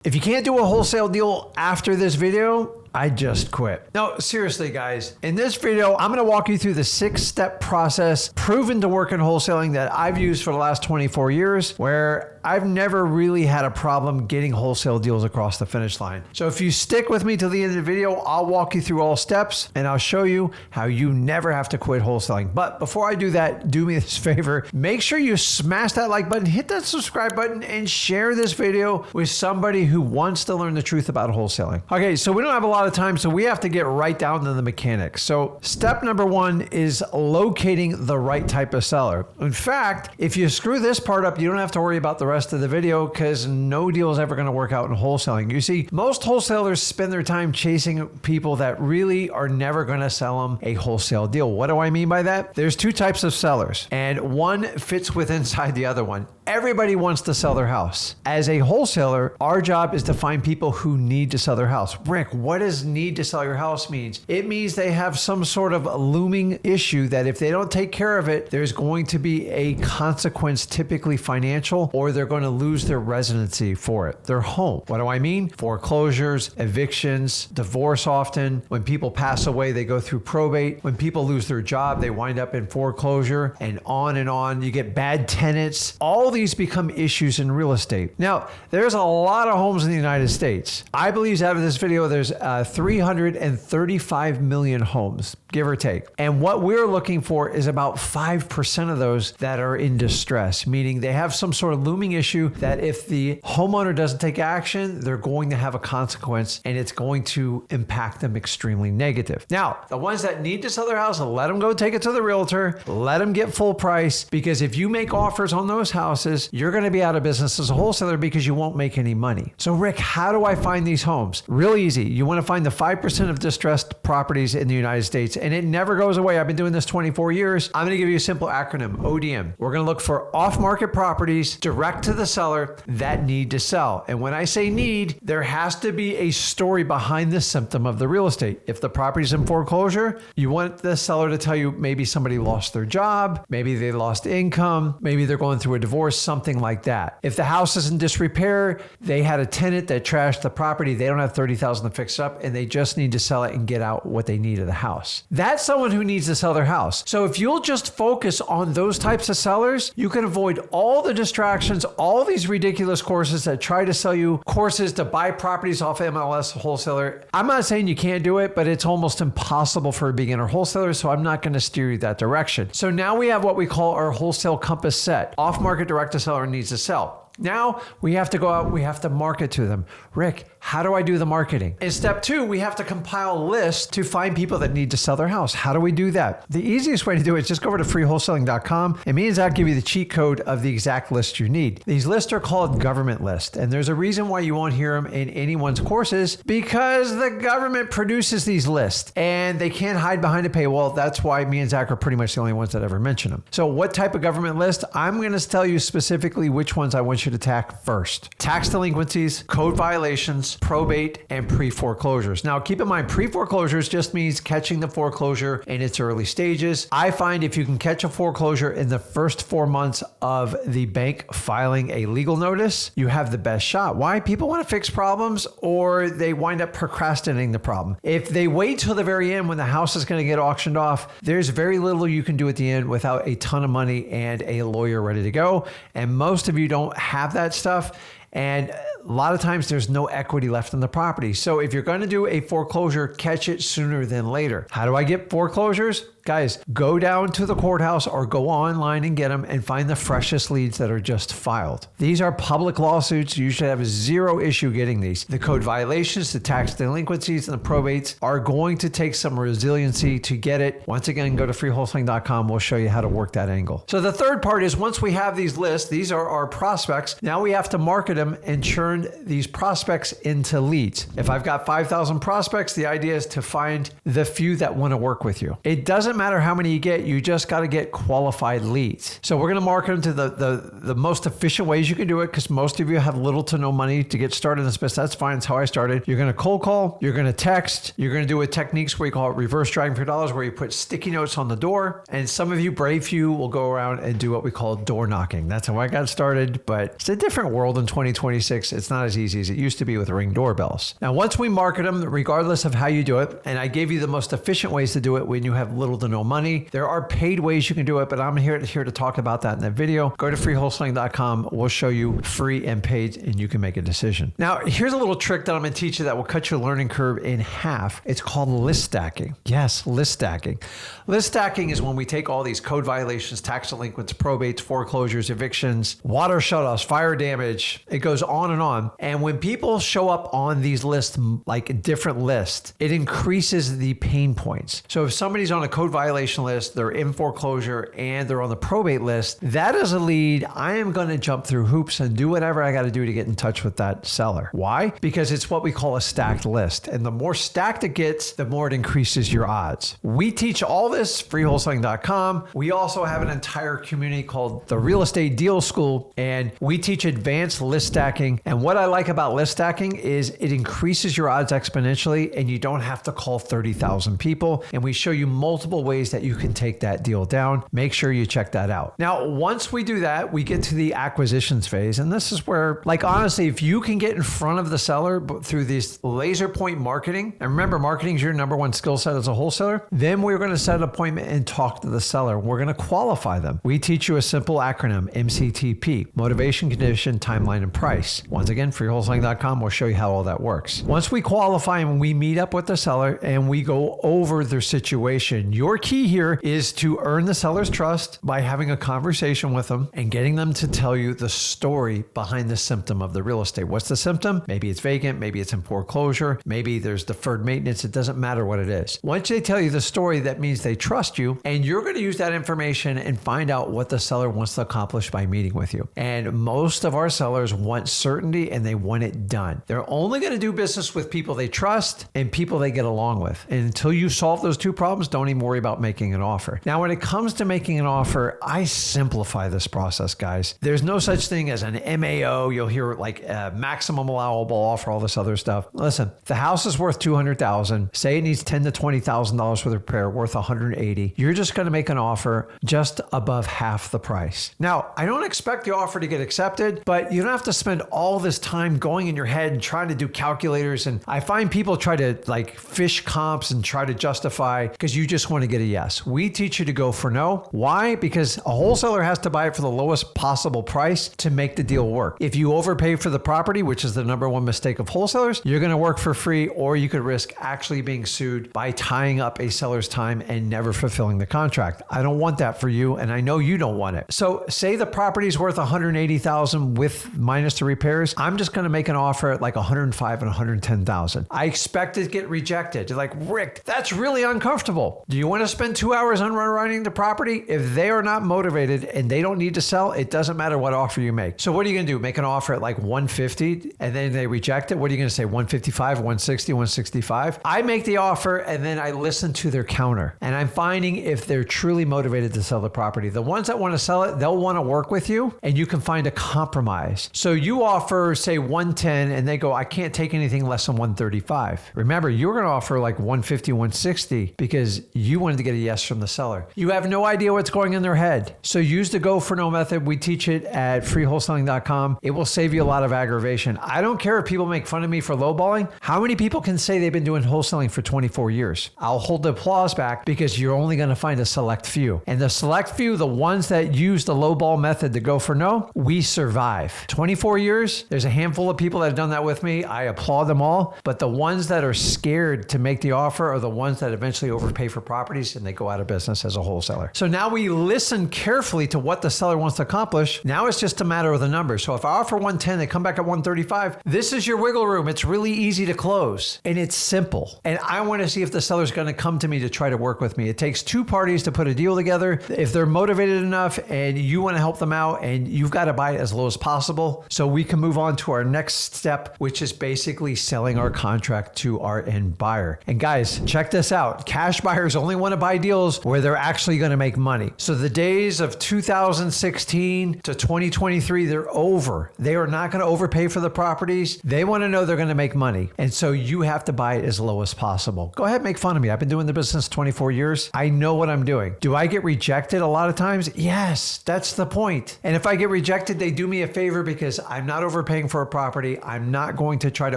If you can't do a wholesale deal after this video, I just quit. No, seriously, guys. In this video, I'm going to walk you through the 6-step process proven to work in wholesaling that I've used for the last 24 years, where I've never really had a problem getting wholesale deals across the finish line. So if you stick with me till the end of the video, I'll walk you through all steps and I'll show you how you never have to quit wholesaling. But before I do that, do me this favor. Make sure you smash that like button, hit that subscribe button, and share this video with somebody who wants to learn the truth about wholesaling. Okay, so we don't have a lot of time, so we have to get right down to the mechanics. So step number 1 is locating the right type of seller. In fact, if you screw this part up, you don't have to worry about the rest of the video because no deal is ever going to work out in wholesaling. You see, most wholesalers spend their time chasing people that really are never going to sell them a wholesale deal. What do I mean by that? There's 2 types of sellers, and one fits with inside the other one. Everybody wants to sell their house. As a wholesaler, our job is to find people who need to sell their house. Rick, what does need to sell your house means? It means they have some sort of looming issue that if they don't take care of it, there's going to be a consequence, typically financial, or they're going to lose their residency for it, their home. What do I mean? Foreclosures, evictions, divorce often. When people pass away, they go through probate. When people lose their job, they wind up in foreclosure, and on and on. You get bad tenants. All these become issues in real estate. Now, there's a lot of homes in the United States. I believe out of this video, there's 335 million homes, give or take. And what we're looking for is about 5% of those that are in distress, meaning they have some sort of looming issue that if the homeowner doesn't take action, they're going to have a consequence and it's going to impact them extremely negative. Now, the ones that need to sell their house, let them go take it to the realtor, let them get full price, because if you make offers on those houses, you're going to be out of business as a wholesaler because you won't make any money. So Rick, how do I find these homes? Really easy. You want to find the 5% of distressed properties in the United States, and it never goes away. I've been doing this 24 years. I'm going to give you a simple acronym, ODM. We're going to look for off-market properties direct to the seller that need to sell. And when I say need, there has to be a story behind the symptom of the real estate. If the property's in foreclosure, you want the seller to tell you maybe somebody lost their job, maybe they lost income, maybe they're going through a divorce, something like that. If the house is in disrepair, they had a tenant that trashed the property, they don't have $30,000 to fix up, and they just need to sell it and get out what they need of the house. That's someone who needs to sell their house. So if you'll just focus on those types of sellers, you can avoid all the distractions, all these ridiculous courses that try to sell you courses to buy properties off MLS wholesaler. I'm not saying you can't do it, but it's almost impossible for a beginner wholesaler, so I'm not going to steer you that direction. So now we have what we call our wholesale compass set. Off-market direct to seller needs to sell. Now we have to go out, we have to market to them. Rick, how do I do the marketing? In step 2, we have to compile lists to find people that need to sell their house. How do we do that? The easiest way to do it is just go over to freewholesaling.com, and me and Zach give you the cheat code of the exact list you need. These lists are called government lists, and there's a reason why you won't hear them in anyone's courses, because the government produces these lists and they can't hide behind a paywall. That's why me and Zach are pretty much the only ones that ever mention them. So what type of government list? I'm going to tell you specifically which ones I want you to attack first. Tax delinquencies, code violations, probate, and pre-foreclosures. Now, keep in mind, pre-foreclosures just means catching the foreclosure in its early stages. I find if you can catch a foreclosure in the first 4 months of the bank filing a legal notice, you have the best shot. Why? People want to fix problems, or they wind up procrastinating the problem. If they wait till the very end when the house is going to get auctioned off, there's very little you can do at the end without a ton of money and a lawyer ready to go. And most of you don't have that stuff. And a lot of times there's no equity left in the property. So if you're going to do a foreclosure, catch it sooner than later. How do I get foreclosures? Guys, go down to the courthouse or go online and get them and find the freshest leads that are just filed. These are public lawsuits. You should have zero issue getting these. The code violations, the tax delinquencies, and the probates are going to take some resiliency to get it. Once again, go to freewholesaling.com. We'll show you how to work that angle. So the third part is once we have these lists, these are our prospects. Now we have to market them and turn these prospects into leads. If I've got 5,000 prospects, the idea is to find the few that want to work with you. It doesn't matter how many you get, you just got to get qualified leads. So we're going to market them to the most efficient ways you can do it, because most of you have little to no money to get started in this business. That's fine. It's how I started. You're going to cold call, you're going to text, you're going to do it techniques where you call it reverse dragging for dollars, where you put sticky notes on the door. And some of you, brave few, will go around and do what we call door knocking. That's how I got started, but it's a different world in 20 2026, it's not as easy as it used to be with Ring doorbells. Now, once we market them, regardless of how you do it, and I gave you the most efficient ways to do it when you have little to no money, there are paid ways you can do it, but I'm here to talk about that in that video. Go to freewholesaling.com. We'll show you free and paid, and you can make a decision. Now, here's a little trick that I'm going to teach you that will cut your learning curve in half. It's called list stacking. Yes, list stacking. List stacking is when we take all these code violations, tax delinquents, probates, foreclosures, evictions, water shutoffs, fire damage. It goes on and on. And when people show up on these lists, like a different list, it increases the pain points. So if somebody's on a code violation list, they're in foreclosure, and they're on the probate list, that is a lead. I am going to jump through hoops and do whatever I got to do to get in touch with that seller. Why? Because it's what we call a stacked list. And the more stacked it gets, the more it increases your odds. We teach all this, freewholesaling.com. We also have an entire community called the Real Estate Deal School, and we teach advanced list stacking. And what I like about list stacking is it increases your odds exponentially, and you don't have to call 30,000 people. And we show you multiple ways that you can take that deal down. Make sure you check that out. Now, once we do that, we get to the acquisitions phase. And this is where, like, honestly, if you can get in front of the seller through this laser point marketing, and remember, marketing is your number one skill set as a wholesaler, then we're going to set an appointment and talk to the seller. We're going to qualify them. We teach you a simple acronym, MCTP, motivation, condition, timeline, and price. Once again, freewholesaling.com will show you how all that works. Once we qualify and we meet up with the seller and we go over their situation, your key here is to earn the seller's trust by having a conversation with them and getting them to tell you the story behind the symptom of the real estate. What's the symptom? Maybe it's vacant, maybe it's in foreclosure, maybe there's deferred maintenance. It doesn't matter what it is. Once they tell you the story, that means they trust you, and you're going to use that information and find out what the seller wants to accomplish by meeting with you. And most of our sellers want certainty, and they want it done. They're only going to do business with people they trust and people they get along with. And until you solve those two problems, don't even worry about making an offer. Now, when it comes to making an offer, I simplify this process, guys. There's no such thing as an MAO. You'll hear like a maximum allowable offer, all this other stuff. Listen, the house is worth $200,000. Say it needs $10,000 to $20,000 worth of repair, worth $180,000. You're just going to make an offer just above half the price. Now, I don't expect the offer to get accepted, but you don't have to spend all this time going in your head and trying to do calculators. And I find people try to like fish comps and try to justify because you just want to get a yes. We teach you to go for no. Why? Because a wholesaler has to buy it for the lowest possible price to make the deal work. If you overpay for the property, which is the number one mistake of wholesalers, you're going to work for free, or you could risk actually being sued by tying up a seller's time and never fulfilling the contract. I don't want that for you, and I know you don't want it. So say the property is worth $180,000 with minus the repairs. I'm just going to make an offer at like $105,000 and $110,000. I expect it to get rejected. You're like, Rick, that's really uncomfortable. Do you want to spend 2 hours underwriting the property? If they are not motivated and they don't need to sell, it doesn't matter what offer you make. So what are you going to do? Make an offer at like $150 and then they reject it? What are you going to say? $155, $160, $165? I make the offer and then I listen to their counter. And I'm finding if they're truly motivated to sell the property. The ones that want to sell it, they'll want to work with you and you can find a compromise. So you offer, say, 110 and they go, I can't take anything less than 135. Remember, you're going to offer like 150, 160 because you wanted to get a yes from the seller. You have no idea what's going in their head. So use the go for no method. We teach it at freewholesaling.com. It will save you a lot of aggravation. I don't care if people make fun of me for lowballing. How many people can say they've been doing wholesaling for 24 years? I'll hold the applause back because you're only going to find a select few. And the select few, the ones that use the lowball method to go for no, we survive. 24 years, there's a handful of people that have done that with me. I applaud them all. But the ones that are scared to make the offer are the ones that eventually overpay for properties and they go out of business as a wholesaler. So now we listen carefully to what the seller wants to accomplish. Now it's just a matter of the numbers. So if I offer 110, they come back at 135. This is your wiggle room. It's really easy to close and it's simple. And I want to see if the seller's going to come to me to try to work with me. It takes two parties to put a deal together. If they're motivated enough and you want to help them out, and you've got to buy it as low as possible so we can move on to our next step, which is basically selling our contract to our end buyer. And guys, check this out. Cash buyers only want to buy deals where they're actually going to make money. So the days of 2016 to 2023, they're over. They are not going to overpay for the properties. They want to know they're going to make money. And so you have to buy it as low as possible. Go ahead, make fun of me. I've been doing the business 24 years. I know what I'm doing. Do I get rejected a lot of times? Yes, that's the point. And if I get rejected, they do me a favor because I'm not overpaying for a property. I'm not going to try to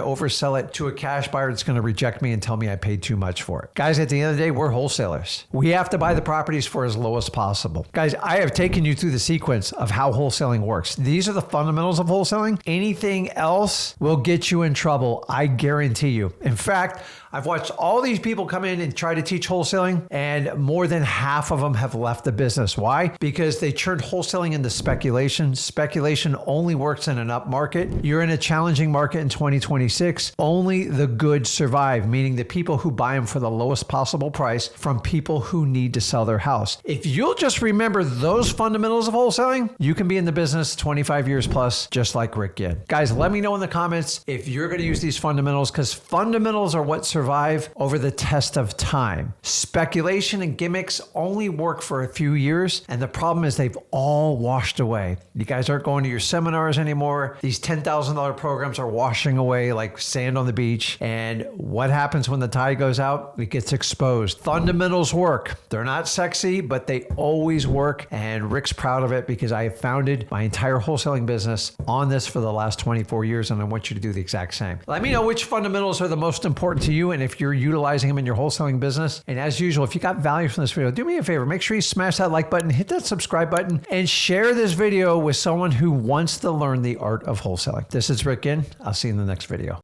oversell it to a cash buyer that's going to reject me and tell me I paid too much for it. Guys, at the end of the day, we're wholesalers. We have to buy the properties for as low as possible. Guys, I have taken you through the sequence of how wholesaling works. These are the fundamentals of wholesaling. Anything else will get you in trouble, I guarantee you. In fact, I've watched all these people come in and try to teach wholesaling, and more than half of them have left the business. Why? Because they turned wholesaling into speculation. Speculation only works in an up market. You're in a challenging market in 2026. Only the good survive, meaning the people who buy them for the lowest possible price from people who need to sell their house. If you'll just remember those fundamentals of wholesaling, you can be in the business 25 years plus, just like Rick did. Guys, let me know in the comments if you're going to use these fundamentals, because fundamentals are what survive over the test of time. Speculation and gimmicks only work for a few years, and the problem is they've all washed away. You guys aren't going to your seminars anymore. These $10,000 programs are washing away like sand on the beach. And what happens when the tide goes out? It gets exposed. Fundamentals work. They're not sexy, but they always work. And Rick's proud of it because I have founded my entire wholesaling business on this for the last 24 years, and I want you to do the exact same. Let me know which fundamentals are the most important to you and if you're utilizing them in your wholesaling business. And as usual, if you got value from this video, do me a favor, make sure you smash that like button, hit that subscribe button, and share this video with someone who wants to learn the art of wholesaling. This is Rick Ginn. I'll see you in the next video.